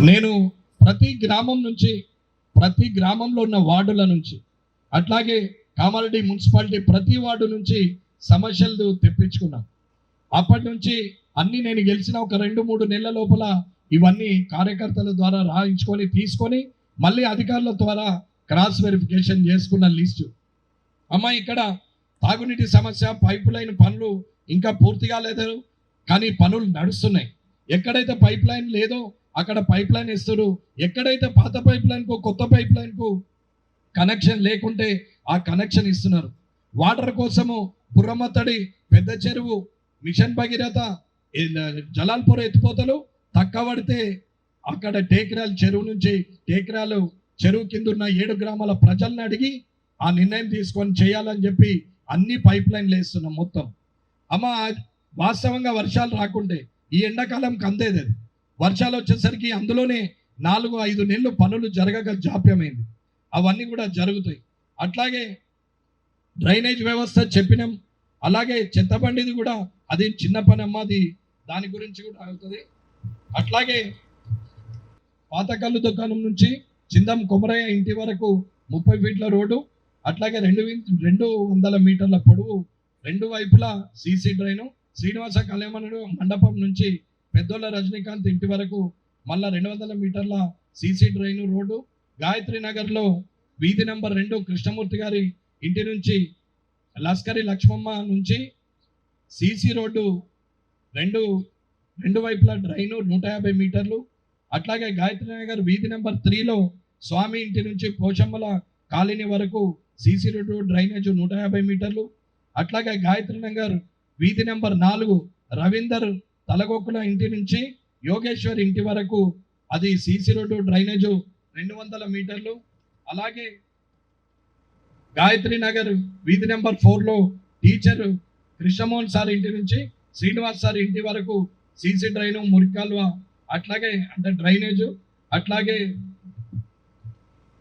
నేను ప్రతి గ్రామం నుంచి, ప్రతి గ్రామంలో ఉన్న వార్డుల నుంచి, అట్లాగే కామారెడ్డి మున్సిపాలిటీ ప్రతి వార్డు నుంచి సమస్యలు తెప్పించుకున్నాం. అప్పటి నుంచి అన్ని నేను గెలిచిన ఒక 2-3 నెలల లోపల ఇవన్నీ కార్యకర్తల ద్వారా రాయించుకొని తీసుకొని మళ్ళీ అధికారుల ద్వారా క్రాస్ వెరిఫికేషన్ చేసుకున్న లిస్టు. అమ్మ, ఇక్కడ తాగునీటి సమస్య, పైప్ లైన్ పనులు ఇంకా పూర్తిగా లేదు, కానీ పనులు నడుస్తున్నాయి. ఎక్కడైతే పైప్ లైన్ లేదో అక్కడ పైప్ లైన్ ఇస్తారు. ఎక్కడైతే పాత పైప్ లైన్కు కొత్త పైప్ లైన్కు కనెక్షన్ లేకుంటే ఆ కనెక్షన్ ఇస్తున్నారు. వాటర్ కోసము బుర్రమత్తడి, పెద్ద చెరువు, మిషన్ భగీరథ, జలాల్పూర్ ఎత్తిపోతలు తక్కువ పడితే అక్కడ టేకిరాల చెరువు నుంచి టేకిరాలు చెరువు కింద ఉన్న 7 గ్రామాల ప్రజల్ని అడిగి ఆ నిర్ణయం తీసుకొని చేయాలని చెప్పి అన్ని పైప్ లైన్లు వేస్తున్నాం మొత్తం. అమ్మ, వాస్తవంగా వర్షాలు రాకుంటే ఈ ఎండాకాలంకి అందేది అది. వర్షాలు వచ్చేసరికి అందులోనే 4-5 నెలలు పనులు జరగక జాప్యమైంది. అవన్నీ కూడా జరుగుతాయి. అట్లాగే డ్రైనేజ్ వ్యవస్థ చెప్పినాం. అలాగే చెత్తబండిది కూడా అది చిన్న పని అమ్మ, అది దాని గురించి కూడా అవుతుంది. అట్లాగే పాతకల్లు దుకాణం నుంచి చిందం కొమరయ్య ఇంటి వరకు 30 ఫీట్ల రోడ్డు, అట్లాగే 200 మీటర్ల పొడవు, 2 వైపులా సీసీ డ్రైను, శ్రీనివాస కళ్యాణ మండపం నుంచి పెద్దోళ్ళ రజనీకాంత్ ఇంటి వరకు మళ్ళా 200 మీటర్ల సీసీ డ్రైను రోడ్డు, గాయత్రి నగర్లో వీధి నెంబర్ 2 కృష్ణమూర్తి గారి ఇంటి నుంచి లస్కరి లక్ష్మమ్మ నుంచి సీసీ రోడ్డు, రెండు వైపులా డ్రైను 150 మీటర్లు. అట్లాగే గాయత్రి నగర్ వీధి నెంబర్ 3లో స్వామి ఇంటి నుంచి పోషమ్మల కాలనీ వరకు సీసీ రోడ్డు డ్రైనేజ్ 150 మీటర్లు. అట్లాగే గాయత్రి నగర్ వీధి నెంబర్ 4 రవీందర్ తలగొక్కుల ఇంటి నుంచి యోగేశ్వర్ ఇంటి వరకు అది సీసీ రోడ్డు డ్రైనేజు 200 మీటర్లు. అలాగే గాయత్రి నగర్ వీధి నెంబర్ 4లో టీచర్ కృష్ణమోహన్ సార్ ఇంటి నుంచి శ్రీనివాస్ సార్ ఇంటి వరకు సీసీ డ్రైను, మురికాల్వ, అట్లాగే అంటే డ్రైనేజు. అట్లాగే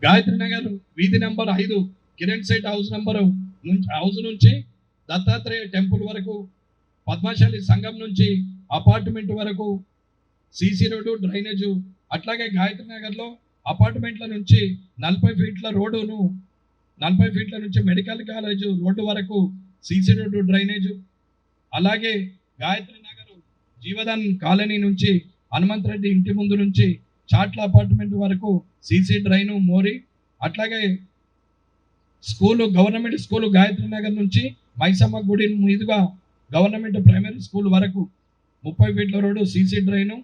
గాయత్రి నగర్ వీధి నెంబర్ 5 కిరణ్ సైట్ హౌస్ నుంచి దత్తాత్రేయ టెంపుల్ వరకు, పద్మశాలి సంఘం నుంచి అపార్ట్మెంట్ వరకు సీసీ రోడ్డు డ్రైనేజు. అట్లాగే గాయత్రి నగర్లో అపార్ట్మెంట్ల నుంచి 40 ఫీట్ల రోడ్డును, 40 ఫీట్ల నుంచి మెడికల్ కాలేజ్ రోడ్డు వరకు సీసీ రోడ్డు డ్రైనేజు. అలాగే గాయత్రి నగర్ జీవదాన్ కాలనీ నుంచి హనుమంత్ రెడ్డి ఇంటి ముందు నుంచి చాట్ల అపార్ట్మెంట్ వరకు సీసీ డ్రైను, మోరీ. అట్లాగే school, government school Gayatri Nagar నుంచి మైసమ్మ గుడి మీదుగా గవర్నమెంట్ ప్రైమరీ స్కూల్ వరకు 30 ఫీట్ల రోడ్డు సీసీ డ్రైను.